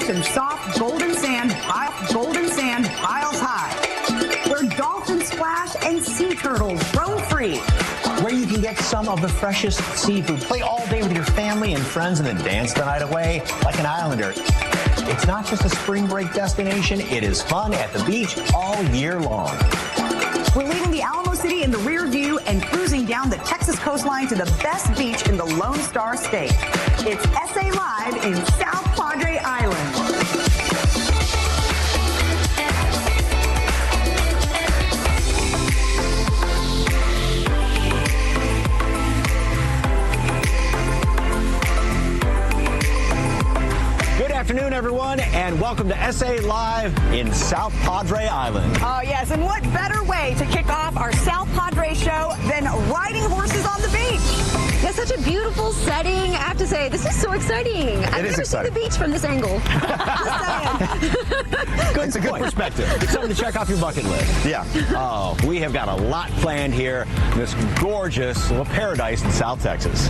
some soft golden sand piles high, where dolphins splash and sea turtles roam free. Where you can get some of the freshest seafood, play all day with your family and friends, and then dance the night away like an islander. It's not just a spring break destination, it is fun at the beach all year long. We're leaving the Alamo City in the rear view and cruising down the Texas coastline to the best beach in the Lone Star State. It's SA Live in South Padre Island. Good afternoon, everyone, and welcome to SA Live in South Padre Island. Oh, yes, and what better way to kick off our South Padre show than riding horses on the beach? It's such a beautiful setting. I have to say, this is so exciting. I've never seen the beach from this angle. It's a good perspective. It's something to check off your bucket list. Yeah. Oh, we have got a lot planned here in this gorgeous little paradise in South Texas.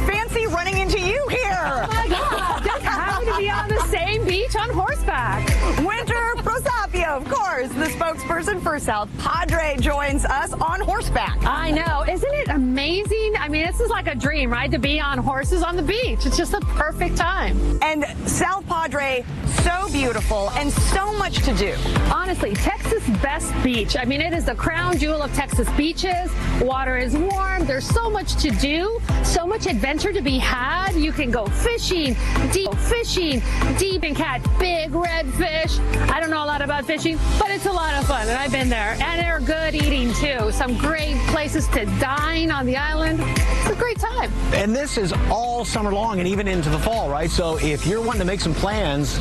Fancy running into you here. Oh my God, just happy to be on the same beach on horseback. Winter Prosapio, of course, the spokesperson for South Padre, joins us on horseback. I know. Isn't it amazing? I mean, this is like a dream, right? To be on horses on the beach. It's just the perfect time. And South Padre, so beautiful and so much to do. Honestly, Texas' best beach. I mean, it is the crown jewel of Texas beaches. Water is warm. There's so much to do, so much adventure to be had. You can go fishing deep and catch big redfish. I don't know a lot about fishing, but it's a lot of fun, and I've been there. And they're good eating, too. Some great places to dine on the island. It's a great time. And this is all summer long and even into the fall, right? So if you're wanting to make some plans,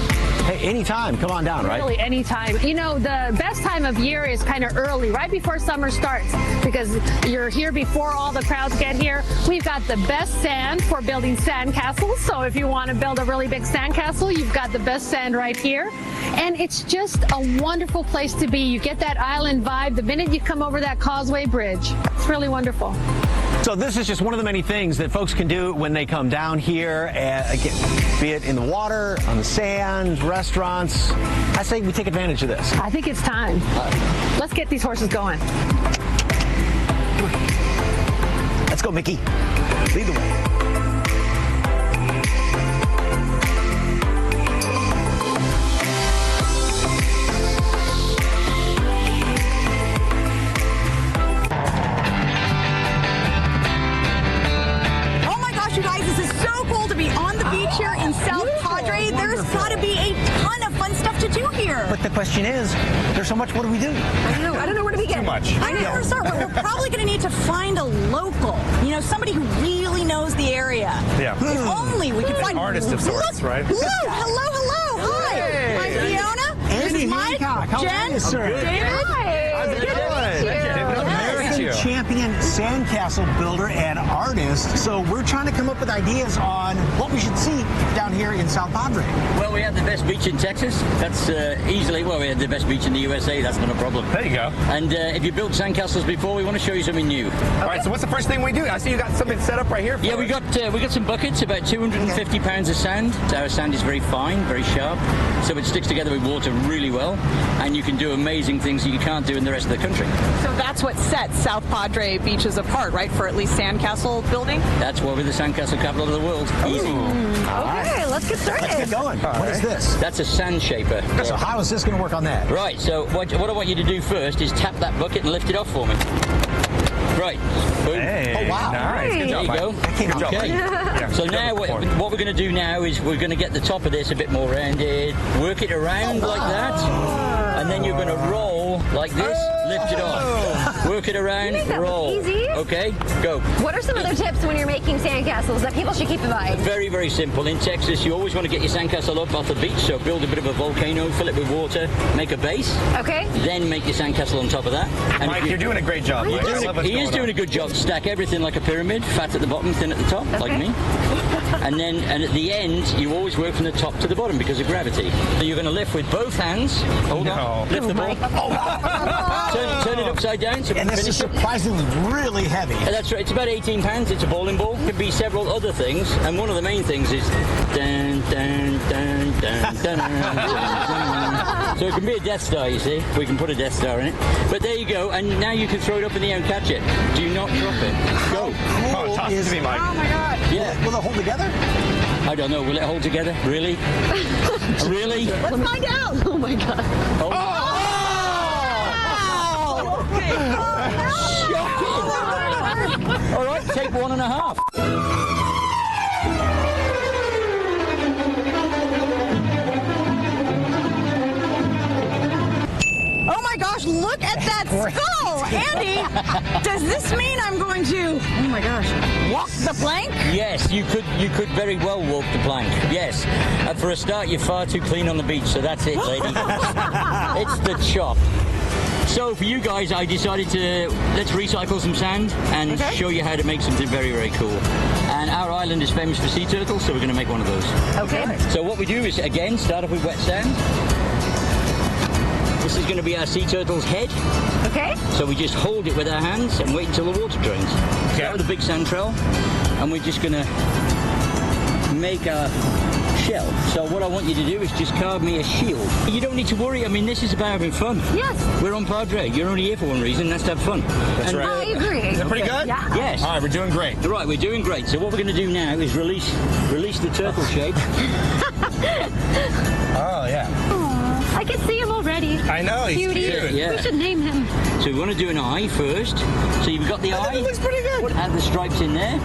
hey, anytime, come on down, right? Really, anytime. You know, the best time of year is kind of early, right before summer starts, because you're here before all the crowds get here. We've got the best sand for building sand castles. So if you want to build a really big sand castle, you've got the best sand right here. And it's just a wonderful place to be. You get that island vibe the minute you come over that Causeway Bridge. It's really wonderful. So this is just one of the many things that folks can do when they come down here, be it in the water, on the sand, restaurants. I say we take advantage of this. I think it's time. Let's get these horses going. Let's go, Mickey. Lead the way. You guys, this is so cool to be on the beach here in South Padre. There's got to be a ton of fun stuff to do here. But the question is, there's so much, what do we do? I don't know where to begin. Too much. I know where to start. We're probably going to need to find a local, somebody who really knows the area. Yeah. If only we could find an artist of sorts, right? Hello. Hi. Hey. I'm Fiona. This is Mike. Jen. David. Champion sandcastle builder and artist. So we're trying to come up with ideas on what we should see down here in South Padre. Well, we have the best beach in Texas. That's easily, we have the best beach in the USA. That's not a problem. There you go. And if you built sandcastles before, we want to show you something new. All right, so what's the first thing we do? I see you got something set up right here for Yeah, us. we got some buckets, about 250 pounds of sand. Our sand is very fine, very sharp, so it sticks together with water really well, and you can do amazing things that you can't do in the rest of the country. So that's what sets South Padre beaches apart, right? For at least sandcastle building? That's why we're the sandcastle capital of the world. Easy. Okay, let's get started. Let's get going. What is this? That's a sand shaper. So how is this going to work on that? Right, so what I want you to do first is tap that bucket and lift it off for me. Right. Boom. Hey, Oh, wow. Nice. Good There job, you go. Mike. Good job, Okay. Mike. Yeah, So good now job what before. we're going to do now is we're going to get the top of this a bit more rounded, work it around like that, and then you're going to roll like this, lift it off, work it around, You think that was roll. easy? Okay, go. What are some other tips when you're making sandcastles that people should keep in mind? Very, very simple. In Texas, you always want to get your sandcastle up off the beach, so build a bit of a volcano, fill it with water, make a base, Okay. then make your sandcastle on top of that. And Mike, if you're doing a great job. Mike. I love what's He is going doing on. a good job. Stack everything like a pyramid, fat at the bottom, thin at the top, like me. And at the end, you always work from the top to the bottom because of gravity. So you're going to lift with both hands. Hold on. Lift the ball. Turn it upside down. So And this is surprisingly really heavy. That's right. It's about 18 pounds. It's a bowling ball. It could be several other things, and one of the main things is dun, dun, dun, dun, dun, dun, dun. So it can be a Death Star, you see. We can put a Death Star in it. But there you go, and now you can throw it up in the air and catch it. Do not drop it. Go. Oh, toss it to me, Mike. Oh my God. Yeah. Will it hold together? I don't know. Will it hold together? Really? Really? Let's find out. Oh my God. Oh. Shocking. All right, take 1.5. Oh my gosh, look at that skull! Andy, does this mean I'm going to, oh my gosh, walk the plank? Yes, you could very well walk the plank. Yes. For a start, you're far too clean on the beach, so that's it, lady. It's the chop. So for you guys, I decided to let's recycle some sand and show you how to make something very, very cool. And our island is famous for sea turtles, so we're going to make one of those. Okay. So what we do is, again, start off with wet sand. This is going to be our sea turtle's head. Okay. So we just hold it with our hands and wait until the water drains. Start with a big sand trail, and we're just going to make our shell. So what I want you to do is just carve me a shield. You don't need to worry. I mean, this is about having fun. Yes. We're on Padre. You're only here for one reason, that's to have fun. That's right. I agree. Is that pretty good? Yeah. Yes. All right, we're doing great. Right, we're doing great. So what we're going to do now is release the turtle shape. Oh, yeah. I can see him already. I know, he's Cutie. cute. Yeah. We should name him. So we want to do an eye first. So you've got the eye. It looks pretty good. Add the stripes in there.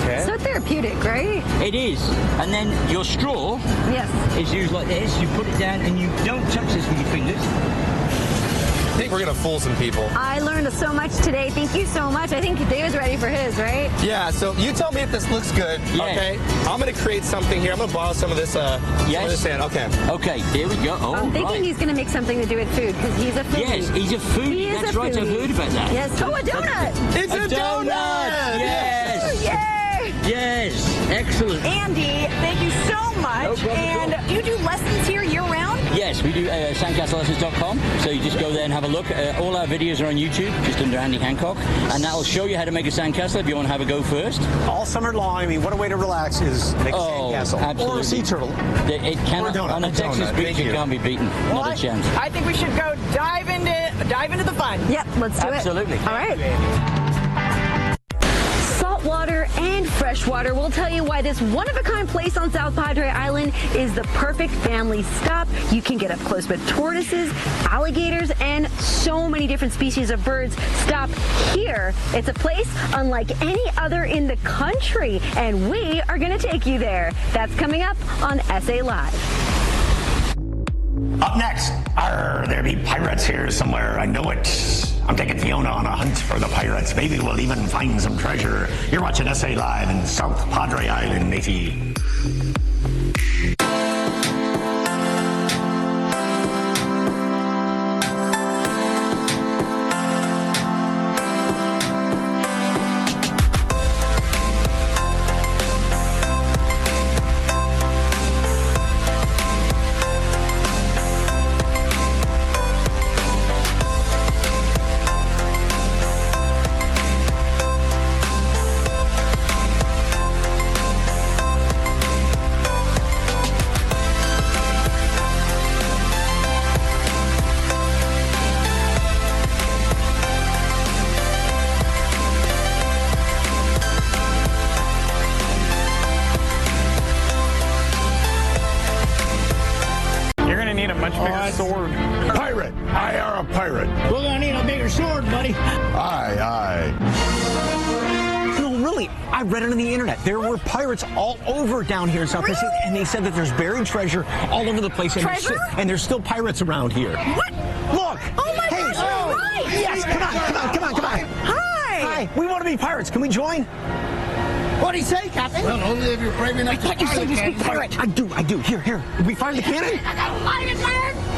Okay. So therapeutic, right? It is. And then your straw Yes. is used like this. You put it down and you don't touch this with your fingers. I think we're going to fool some people. I learned so much today. Thank you so much. I think David's ready for his, right? Yeah, so you tell me if this looks good, okay? I'm going to create something here. I'm going to borrow some of this, some of this sand. Okay. Okay, here we go. Oh, I'm thinking he's going to make something to do with food because he's a foodie. Yes, he's a foodie. He is That's a right, I've foodie. heard about that. Yes. Oh, a donut. It's a donut! Yes. Yay. Yes. Excellent. Andy, thank you so much. No problem at all. And you do lessons here year-round? Yes, we do sandcastlelessons.com. So you just go there and have a look. All our videos are on YouTube, just under Andy Hancock. And that'll show you how to make a sandcastle if you want to have a go first. All summer long, I mean, what a way to relax is make a sandcastle. Absolutely. Or a sea turtle. It cannot, Or a donut. on a Texas beach, Thank it you. can't be beaten. Not a chance. I think we should go dive into the fun. Yep, let's do Absolutely. it. All right. Saltwater and freshwater will tell you why this one-of-a-kind place on South Padre Island is the perfect family stop. You can get up close with tortoises, alligators, and so many different species of birds. Stop here. It's a place unlike any other in the country, and we are going to take you there. That's coming up on SA Live. Up next, there be pirates here somewhere. I know it. I'm taking Fiona on a hunt for the pirates. Maybe we'll even find some treasure. You're watching SA Live in South Padre Island, matey. You're going to need a much bigger sword. Pirate! I are a pirate. We're going to need a bigger sword, buddy. Aye, aye. No, really, I read it on the internet. There were pirates all over down here in South Pacific, and they said that there's buried treasure all over the place. And Treasure? There's still pirates around here. What? Look! Oh my gosh, you're right! Yes, come on. Hi! Hi, we want to be pirates. Can we join? What do you say, Captain? Well, only if you're brave enough to You said you speak pirate. I do. Here. We fire the cannon?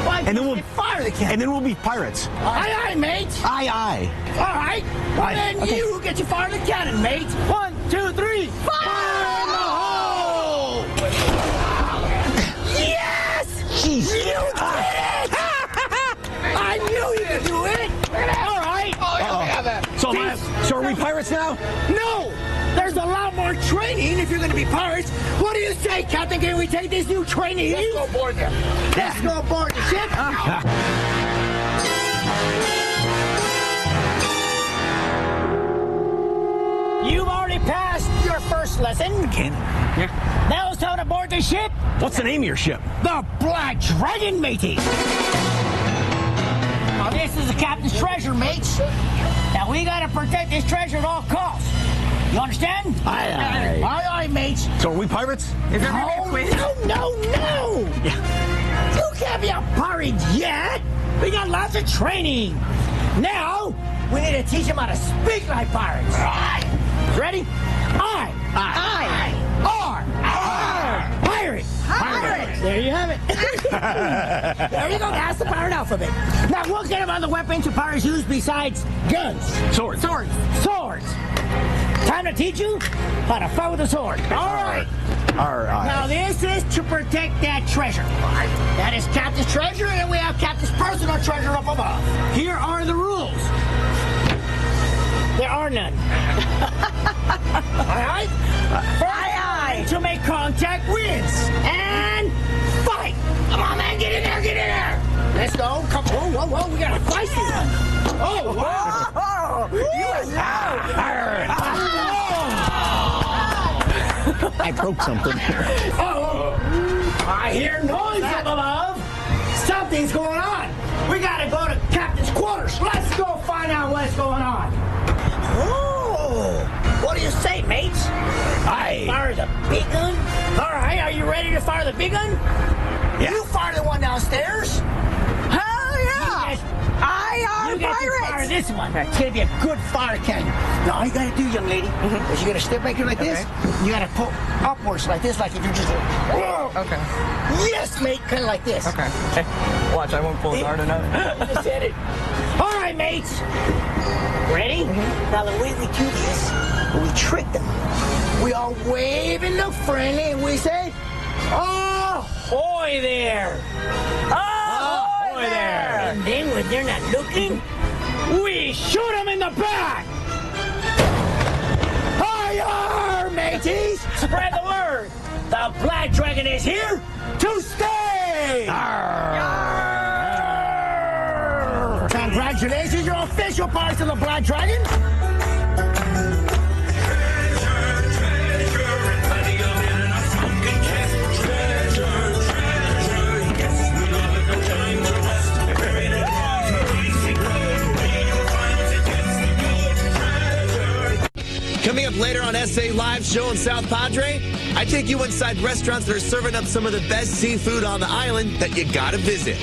Why, And then we'll fire the cannon. And then we'll be pirates. Aye, mate. Aye. All right. Well, then Okay. you get to fire the cannon, mate. 1, 2, 3. Fire in the hole! Yes! Jeez. You did it! I knew you could do it. All right. So are we pirates? pirates now? No! There's a lot more training if you're going to be pirates. What do you say, Captain? Can we take these new trainees? Let's go aboard them. Let's go aboard the ship. You've already passed your first lesson. Again? Yeah. Now it's time to board the ship. What's the name of your ship? The Black Dragon, matey. Now, this is the captain's treasure, mates. Now, we got to protect this treasure at all costs. You understand? Aye, aye. Aye, aye, mates. So are we pirates? Is there no. Yeah. You can't be a pirate yet. We got lots of training. Now, we need to teach them how to speak like pirates. Aye. Ready? Aye. Aye. R. Pirate. Pirate. There you have it. There you go. That's the pirate alphabet. Now, what kind of other weapons do pirates use besides guns? Swords. Time to teach you how to fight with a sword. All right. Now, this is to protect that treasure. That is Captain's treasure, and we have Captain's personal treasure up above. Here are the rules. There are none. All right? Aye. To make contact wins. And fight. Come on, man. Get in there. Let's go. Come on. Whoa. We got to fight here. Oh, wow. I broke something. I hear noise up above. Something's going on. We got to go to Captain's quarters. Let's go find out what's going on. Oh, what do you say, mates? Aye. Fire the big gun? All right, are you ready to fire the big gun? Yeah. You fire the one downstairs. Hell yeah! You get to fire this one. It's going to be a good fire cannon. Now, all you got to do, young lady, is you got to step back here like this. You got to pull upwards like this, like if you're just... Okay. Yes, mate, kind of like this. Okay. Watch, I won't pull it hard enough. You just hit it. All right, mates. Ready? Now, the way we do this, we trick them. We all wave and look friendly, and we say, "Ahoy there! Ahoy there!" And then, when they're not looking, we shoot them in the back. Hi-yar, mateys! Spread the word. The Black Dragon is here to stay. Congratulations, you're official pirates of the Black Dragon. Coming up later on SA Live show in South Padre, I take you inside restaurants that are serving up some of the best seafood on the island that you gotta visit.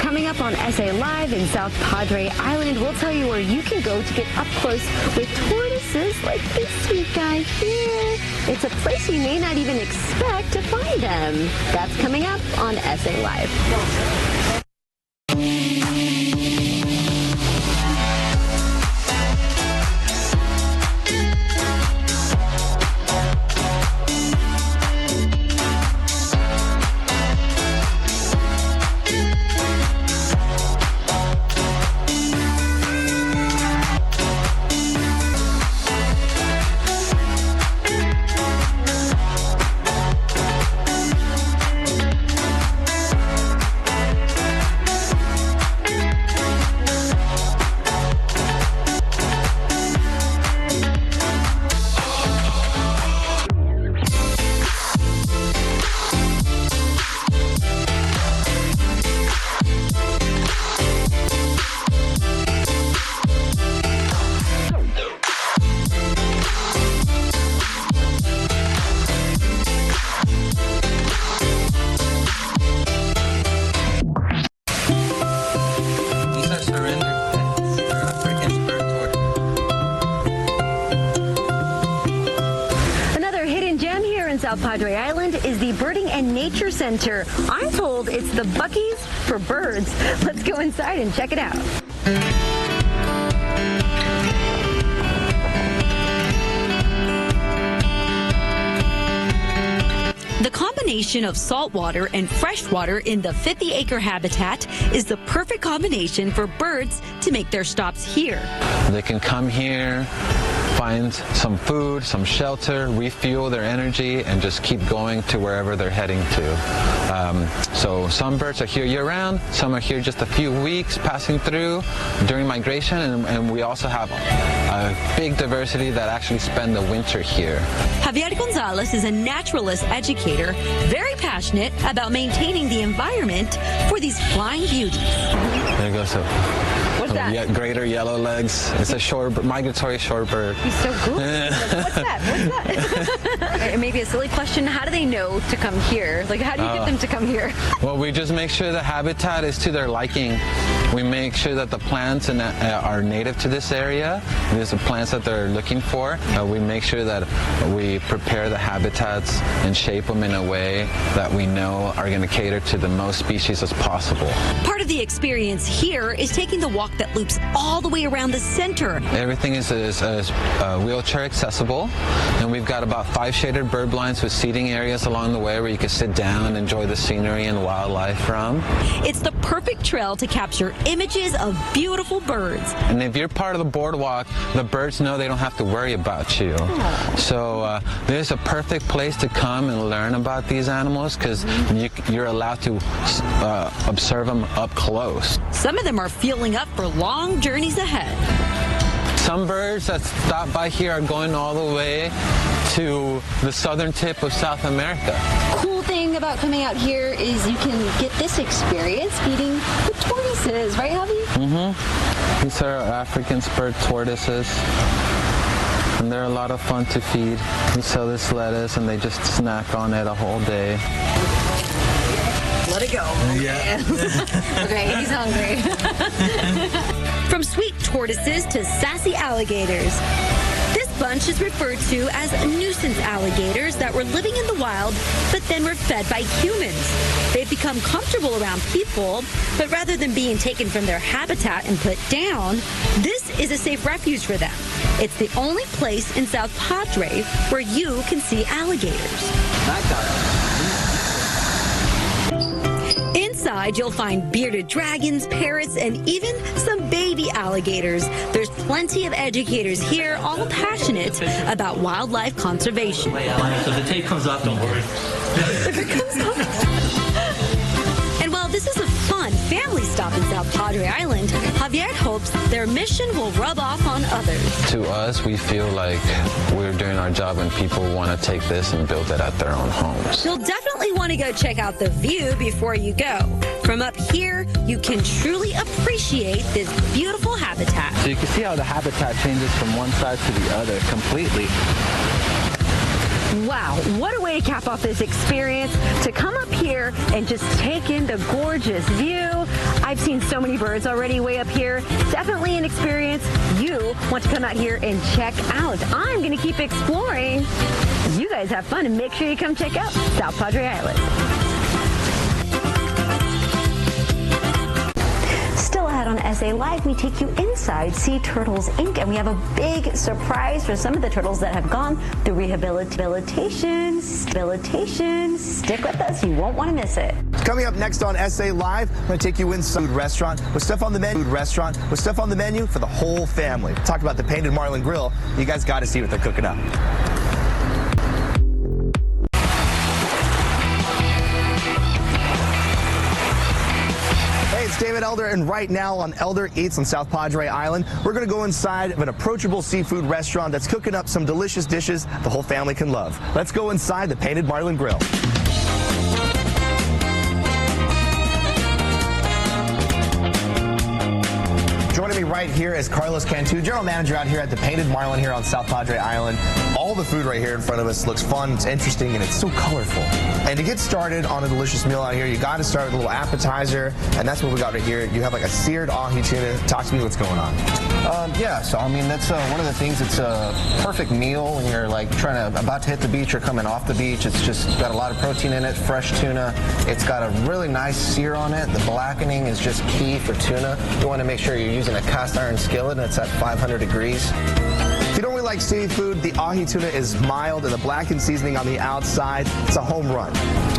Coming up on SA Live in South Padre Island, we'll tell you where you can go to get up close with tortoises like this sweet guy here. It's a place you may not even expect to find them. That's coming up on SA Live. South Padre Island is the Birding and Nature Center. I'm told it's the Buc-ee's for birds. Let's go inside and check it out. The combination combination of saltwater and freshwater in the 50-acre habitat is the perfect combination for birds to make their stops here. They can come here, find some food, some shelter, refuel their energy, and just keep going to wherever they're heading to. So some birds are here year-round, some are here just a few weeks passing through during migration, and we also have a big diversity that actually spend the winter here. Javier Gonzalez is a naturalist educator, very passionate about maintaining the environment for these flying beauties. There you go, so. What's that? Greater yellow legs. It's a migratory shorebird. He's so cool. What's that? Maybe a silly question. How do they know to come here? Like, how do you get them to come here? Well, we just make sure the habitat is to their liking. We make sure that the plants are native to this area. These are plants that they're looking for. We make sure that we prepare the habitats and shape them in a way that we know are going to cater to the most species as possible. Part of the experience here is taking the walk that loops all the way around the center. Everything is wheelchair accessible, and we've got about 5 shaded bird blinds with seating areas along the way where you can sit down and enjoy the scenery and wildlife from. It's the perfect trail to capture images of beautiful birds. And if you're part of the boardwalk, the birds know they don't have to worry about you. So this is a perfect place to come and learn about these animals because you're allowed to observe them up close. Some of them are fueling up for long journeys ahead. Some birds that stop by here are going all the way to the southern tip of South America. Cool thing about coming out here is you can get this experience feeding the tortoises, right, Javi? Mm-hmm. These are African spurred tortoises, and they're a lot of fun to feed. We sell this lettuce, and they just snack on it a whole day. Let it go. Yeah. Okay, he's hungry. From sweet tortoises to sassy alligators. This bunch is referred to as nuisance alligators that were living in the wild but then were fed by humans. They've become comfortable around people, but rather than being taken from their habitat and put down, this is a safe refuge for them. It's the only place in South Padre where you can see alligators. Inside, you'll find bearded dragons, parrots, and even some baby alligators. There's plenty of educators here, all passionate about wildlife conservation. So if the tape comes off, don't worry. If it comes off. And while this is a fun family stop in South Padre Island, Javier hopes their mission will rub off on others. To us, we feel like we're doing our job when people want to take this and build it at their own homes. You'll definitely want to go check out the view before you go. From up here, you can truly appreciate this beautiful habitat. So you can see how the habitat changes from one side to the other completely. Wow, what a way to cap off this experience, to come up here and just take in the gorgeous view. I've seen so many birds already way up here. Definitely an experience you want to come out here and check out. I'm going to keep exploring. You guys have fun and make sure you come check out South Padre Island. Still ahead on SA Live, we take you inside Sea Turtles Inc. and we have a big surprise for some of the turtles that have gone through rehabilitation. Stick with us, you won't want to miss it. Coming up next on SA Live, I'm going to take you in some food restaurant with stuff on the menu for the whole family. Talk about the Painted Marlin Grill. You guys got to see what they're cooking up. It's David Elder, and right now on Elder Eats on South Padre Island, we're going to go inside of an approachable seafood restaurant that's cooking up some delicious dishes the whole family can love. Let's go inside the Painted Marlin Grill. Joining me right here is Carlos Cantu, general manager out here at the Painted Marlin here on South Padre Island. All the food right here in front of us looks fun, it's interesting, and it's so colorful. And to get started on a delicious meal out here, you got to start with a little appetizer, and that's what we got right here. You have like a seared ahi tuna. Talk to me what's going on. Yeah, so I mean, that's one of the things. It's a perfect meal when you're like about to hit the beach or coming off the beach. It's just got a lot of protein in it, fresh tuna. It's got a really nice sear on it. The blackening is just key for tuna. You want to make sure you're using a cast iron skillet, and it's at 500 degrees. If you don't really like seafood, the ahi tuna is mild and the blackened seasoning on the outside, it's a home run.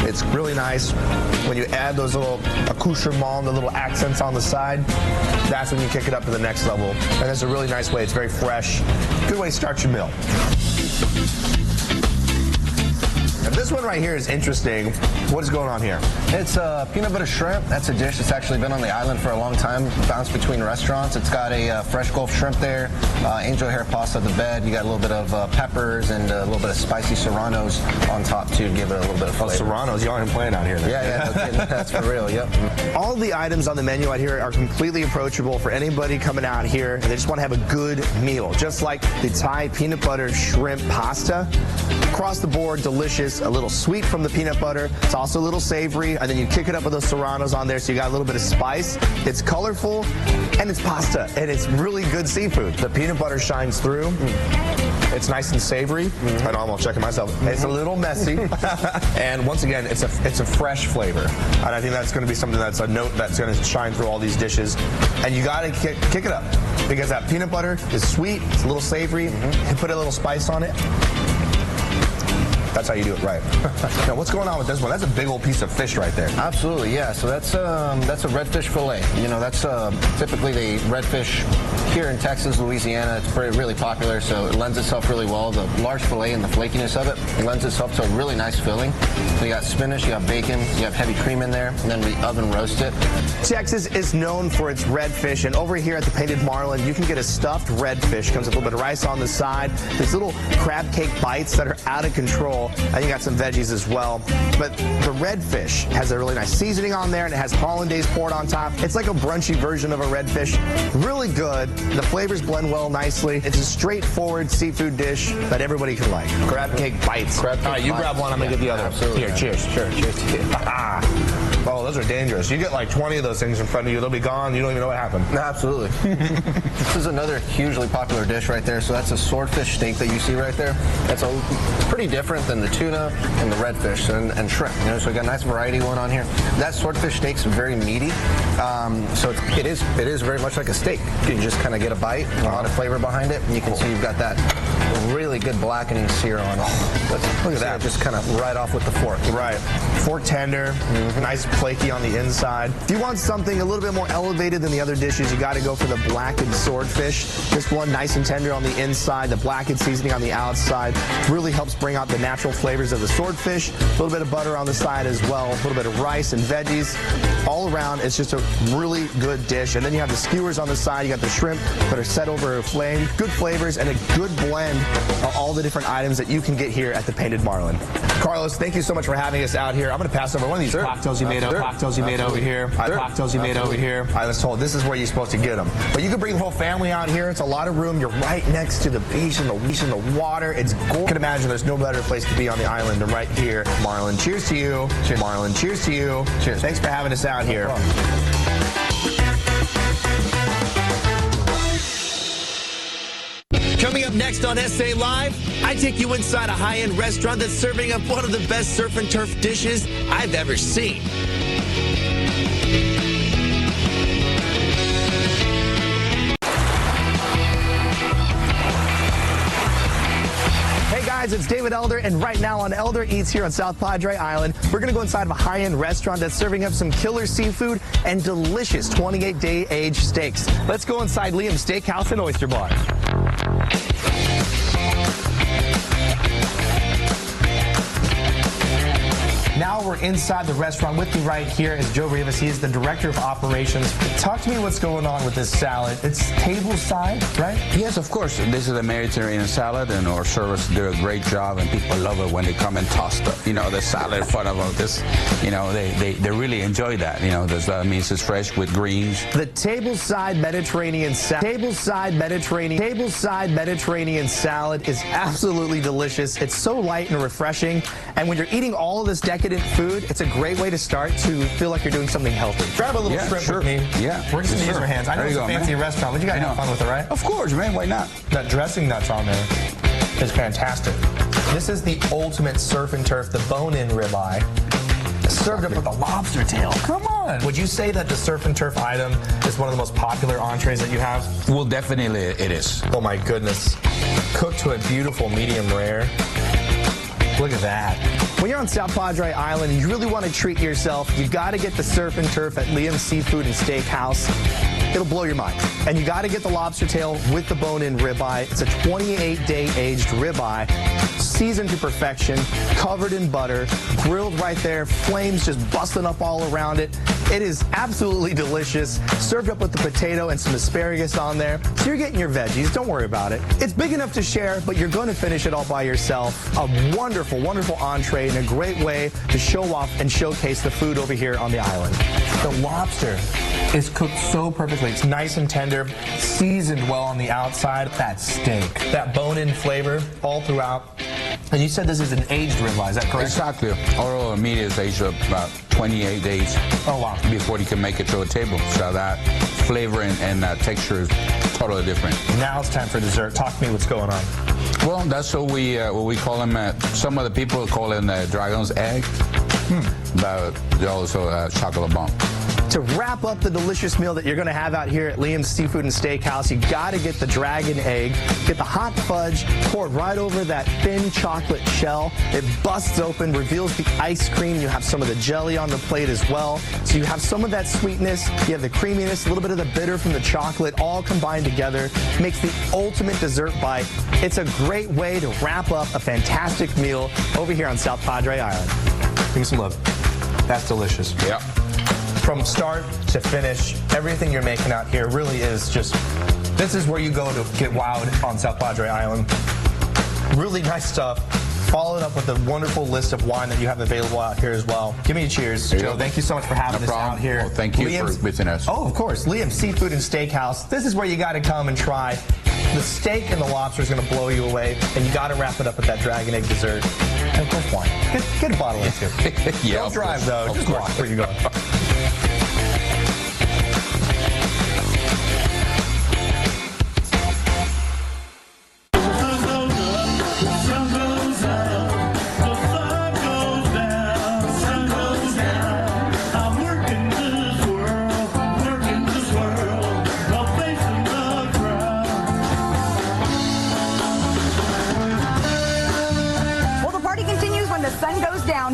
It's really nice. When you add those little accoutrements, the little accents on the side, that's when you kick it up to the next level. And it's a really nice way. It's very fresh. Good way to start your meal. Now, this one right here is interesting. What is going on here? It's peanut butter shrimp. That's a dish that's actually been on the island for a long time, bounced between restaurants. It's got a fresh Gulf shrimp there, angel hair pasta at the bed. You got a little bit of peppers and a little bit of spicy serranos on top to give it a little bit of flavor. Oh, serranos, y'all aren't playing out here. Yeah, no kidding. That's for real, yep. All the items on the menu out here are completely approachable for anybody coming out here and they just want to have a good meal. Just like the Thai peanut butter shrimp pasta. Across the board, delicious, a little sweet from the peanut butter. It's also a little savory, and then you kick it up with those serranos on there, so you got a little bit of spice. It's colorful, and it's pasta, and it's really good seafood. The peanut butter shines through. It's nice and savory. I know I'm all checking myself. It's a little messy. And once again, it's a fresh flavor. And I think that's going to be something that's a note that's going to shine through all these dishes. And you got to kick it up, because that peanut butter is sweet, it's a little savory, you put a little spice on it. That's how you do it right. Now, what's going on with this one? That's a big old piece of fish right there. Absolutely, yeah. So that's a redfish fillet. You know, that's typically the redfish here in Texas, Louisiana. It's really popular, so it lends itself really well. The large fillet and the flakiness of it lends itself to a really nice filling. So you got spinach, you got bacon, you have heavy cream in there, and then we oven roast it. Texas is known for its redfish, and over here at the Painted Marlin, you can get a stuffed redfish. Comes with a little bit of rice on the side. These little crab cake bites that are out of control. And you got some veggies as well. But the redfish has a really nice seasoning on there, and it has hollandaise poured on top. It's like a brunchy version of a redfish. Really good. The flavors blend well nicely. It's a straightforward seafood dish that everybody can like. Crab cake bites. All right, you grab one, I'm going to get the other. Absolutely. Here, cheers. Sure, cheers to you. Oh, those are dangerous. You get like 20 of those things in front of you, they'll be gone. You don't even know what happened. Absolutely. This is another hugely popular dish right there. So that's a swordfish steak that you see right there. That's pretty different than the tuna and the redfish and shrimp. You know, so we got a nice variety going on here. That swordfish steak's very meaty. So it is very much like a steak. You just kind of get a bite, a lot of flavor behind it, and you can see you've got that really good blackening sear on it. Look at that. Just kind of right off with the fork. Right. Fork tender, nice flaky on the inside. If you want something a little bit more elevated than the other dishes, you got to go for the blackened swordfish. This one nice and tender on the inside, the blackened seasoning on the outside. Really helps bring out the natural flavors of the swordfish. A little bit of butter on the side as well. A little bit of rice and veggies. All around, it's just a really good dish. And then you have the skewers on the side. You got the shrimp that are set over a flame. Good flavors and a good blend of all the different items that you can get here at the Painted Marlin. Carlos, thank you so much for having us out here. I'm going to pass over one of these cocktails you made over here. Cocktails you made over here. I was told this is where you're supposed to get them. But you can bring the whole family out here. It's a lot of room. You're right next to the beach and the water. It's gorgeous. I can imagine there's no better place to be on the island than right here. Marlin, cheers to you. Cheers. Marlin, cheers to you. Cheers. Thanks for having us out here. Coming up next on SA Live, I take you inside a high-end restaurant that's serving up one of the best surf and turf dishes I've ever seen. Hey guys, it's David Elder, and right now on Elder Eats here on South Padre Island, we're going to go inside of a high-end restaurant that's serving up some killer seafood and delicious 28-day aged steaks. Let's go inside Liam's Steakhouse and Oyster Bar. Now we're inside the restaurant. With me right here is Joe Rivas. He is the Director of Operations. Talk to me what's going on with this salad. It's table side, right? Yes, of course. This is a Mediterranean salad, and our servers do a great job, and people love it when they come and toss the salad in front of them. This, they really enjoy that. That means it's fresh with greens. The tableside Mediterranean salad. Tableside Mediterranean salad is absolutely delicious. It's so light and refreshing, and when you're eating all of this decadent food, it's a great way to start to feel like you're doing something healthy. Grab a little shrimp with me. Yeah. We're just going to use our hands. I know it's a fancy restaurant, but you got to have fun with it, right? Of course, man. Why not? That dressing that's on there is fantastic. This is the ultimate surf and turf, the bone-in ribeye. served up with a lobster tail. Come on. Would you say that the surf and turf item is one of the most popular entrees that you have? Well, definitely it is. Oh my goodness. Cooked to a beautiful medium rare. Look at that. When you're on South Padre Island and you really want to treat yourself, you got to get the surf and turf at Liam's Seafood and Steakhouse. It'll blow your mind. And you got to get the lobster tail with the bone-in ribeye. It's a 28-day aged ribeye, seasoned to perfection, covered in butter, grilled right there, flames just busting up all around it. It is absolutely delicious, served up with the potato and some asparagus on there. So you're getting your veggies, don't worry about it. It's big enough to share, but you're going to finish it all by yourself. A wonderful, wonderful entree and a great way to show off and showcase the food over here on the island. The lobster is cooked so perfectly. It's nice and tender, seasoned well on the outside. That steak, that bone-in flavor all throughout. And you said this is an aged ribeye, is that correct? Exactly. Our meat is aged about 28 days. Oh, wow. Before you can make it to a table. So that flavor and texture is totally different. Now it's time for dessert. Talk to me what's going on. Well, that's what we call them. Some of the people call it dragon's egg, but they're also chocolate bomb. To wrap up the delicious meal that you're going to have out here at Liam's Seafood and Steakhouse, you got to get the dragon egg, get the hot fudge poured right over that thin chocolate shell. It busts open, reveals the ice cream. You have some of the jelly on the plate as well. So you have some of that sweetness, you have the creaminess, a little bit of the bitter from the chocolate, all combined together. Makes the ultimate dessert bite. It's a great way to wrap up a fantastic meal over here on South Padre Island. Give me some love. That's delicious. Yeah. From start to finish, everything you're making out here really is just, this is where you go to get wowed on South Padre Island. Really nice stuff. Followed up with a wonderful list of wine that you have available out here as well. Give me a cheers. Joe, thank you so much for having us out here. Well, thank you for visiting us. Oh, of course. Liam's Seafood and Steakhouse. This is where you got to come and try. The steak and the lobster is going to blow you away, and you got to wrap it up with that dragon egg dessert. And of course, wine. Get a bottle or two. Yeah, don't drive, though. Just walk where you go.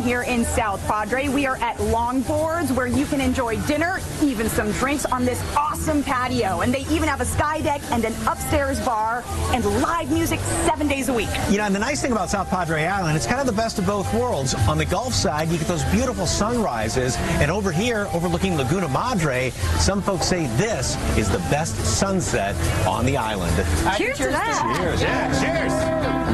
Here in South Padre, we are at Longboards, where you can enjoy dinner, even some drinks on this awesome patio. And they even have a sky deck and an upstairs bar and live music 7 days a week. You know, and the nice thing about South Padre Island, it's kind of the best of both worlds. On the Gulf side, you get those beautiful sunrises, and over here, overlooking Laguna Madre, some folks say this is the best sunset on the island. Cheers to that. Cheers. Yeah, cheers.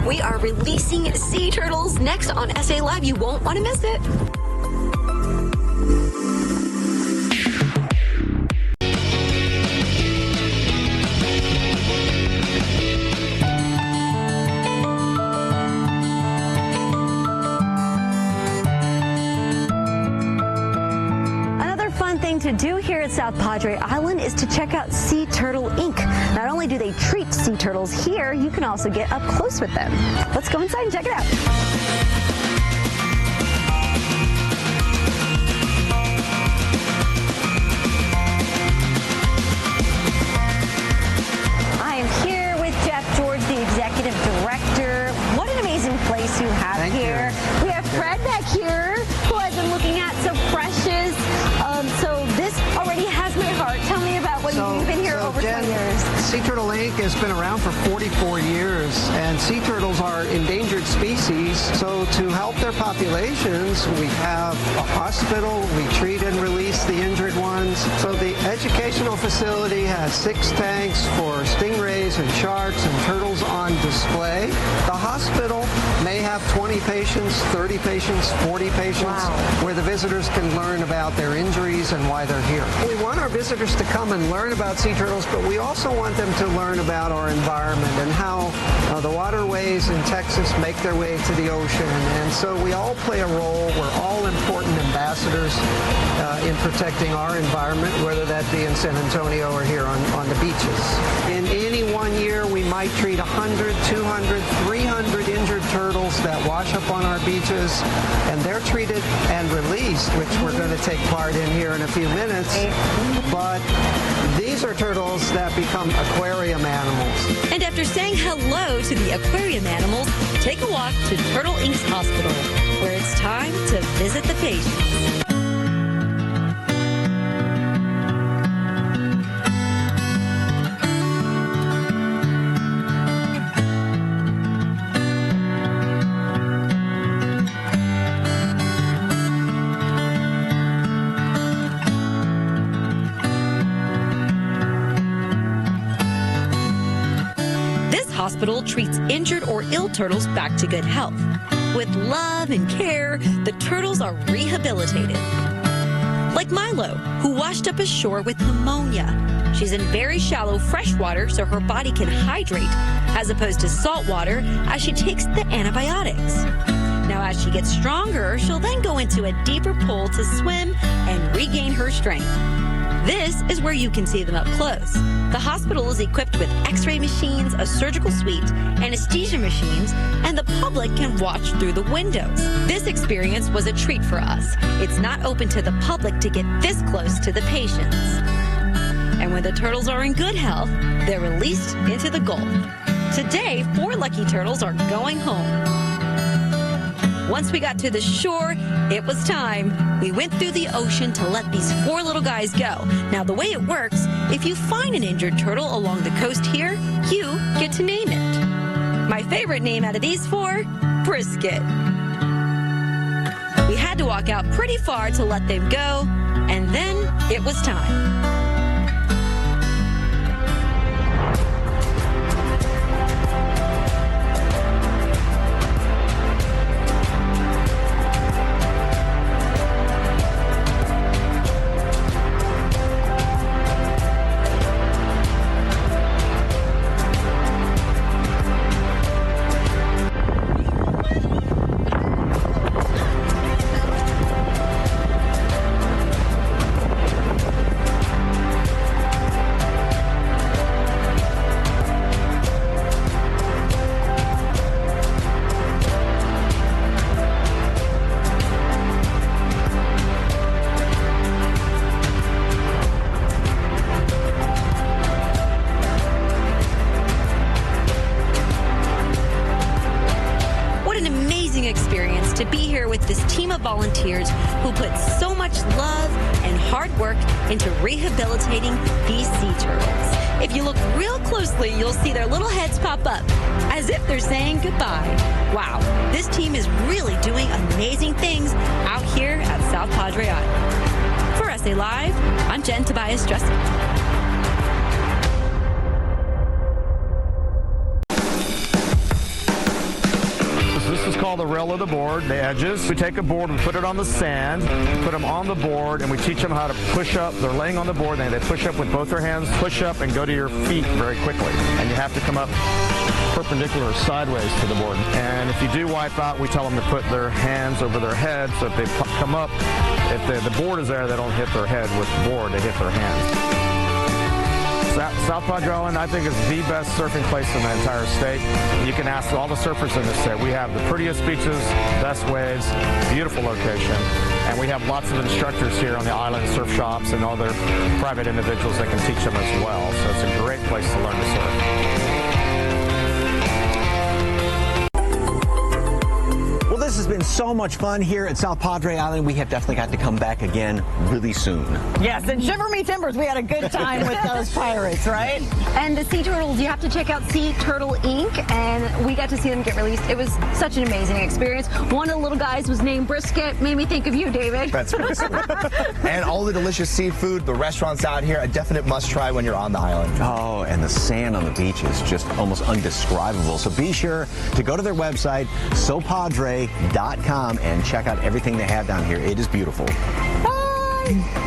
We are releasing sea turtles next on SA Live. You won't want to miss it. To do here at South Padre Island is to check out Sea Turtle Inc. Not only do they treat sea turtles here, you can also get up close with them. Let's go inside and check it out. turtles? Sea Turtle Inc. has been around for 44 years, and sea turtles are endangered species. So to help their populations, we have a hospital. We treat and release the injured ones. So the educational facility has 6 tanks for stingrays and sharks and turtles on display. The hospital may have 20 patients, 30 patients, 40 patients, where the visitors can learn about their injuries and why they're here. We want our visitors to come and learn about sea turtles, but we also want them to learn about our environment and how the waterways in Texas make their way to the ocean. And so we all play a role. We're all important ambassadors in protecting our environment, whether that be in San Antonio or here on the beaches. In any one year, we might treat 100, 200, 300 injured turtles that wash up on our beaches, and they're treated and released, which we're going to take part in here in a few minutes. But these are turtles that become aquarium animals. And after saying hello to the aquarium animals, take a walk to Turtle Inc.'s hospital, where it's time to visit the patients. Hospital treats injured or ill turtles back to good health. With love and care, the turtles are rehabilitated. Like Milo, who washed up ashore with pneumonia. She's in very shallow freshwater so her body can hydrate, as opposed to salt water as she takes the antibiotics. Now, as she gets stronger, she'll then go into a deeper pool to swim and regain her strength. This is where you can see them up close. The hospital is equipped with x-ray machines, a surgical suite, anesthesia machines, and the public can watch through the windows. This experience was a treat for us. It's not open to the public to get this close to the patients. And when the turtles are in good health, they're released into the Gulf. Today, 4 lucky turtles are going home. Once we got to the shore, it was time. We went through the ocean to let these 4 little guys go. Now, the way it works, if you find an injured turtle along the coast here, you get to name it. My favorite name out of these 4, Brisket. We had to walk out pretty far to let them go, and then it was time. Experience to be here with this team of volunteers who put so much love and hard work into rehabilitating these sea turtles. If you look real closely, you'll see their little heads pop up as if they're saying goodbye. Wow, this team is really doing amazing things out here at South Padre Island. For SA Live, I'm Jen Tobias-Dressing. This is called the rail of the board, the edges. We take a board, we put it on the sand, put them on the board, and we teach them how to push up. They're laying on the board, and they push up with both their hands, push up and go to your feet very quickly. And you have to come up perpendicular or sideways to the board. And if you do wipe out, we tell them to put their hands over their head, so if they come up, if the board is there, they don't hit their head with the board, they hit their hands. South Padre Island, I think, is the best surfing place in the entire state. You can ask all the surfers in the state. We have the prettiest beaches, best waves, beautiful location, and we have lots of instructors here on the island, surf shops, and other private individuals that can teach them as well. So it's a great place to learn to surf. Well, this has been so much fun here at South Padre Island. We have definitely got to come back again really soon. Yes, and shiver me timbers, we had a good time with those pirates, right? And the sea turtles, you have to check out Sea Turtle Inc. And we got to see them get released. It was such an amazing experience. One of the little guys was named Brisket. Made me think of you, David. That's pretty sweet. And all the delicious seafood, the restaurants out here, a definite must-try when you're on the island. Oh, and the sand on the beach is just almost undescribable. So be sure to go to their website, sopadre.com, and check out everything they have down here. It is beautiful. Bye!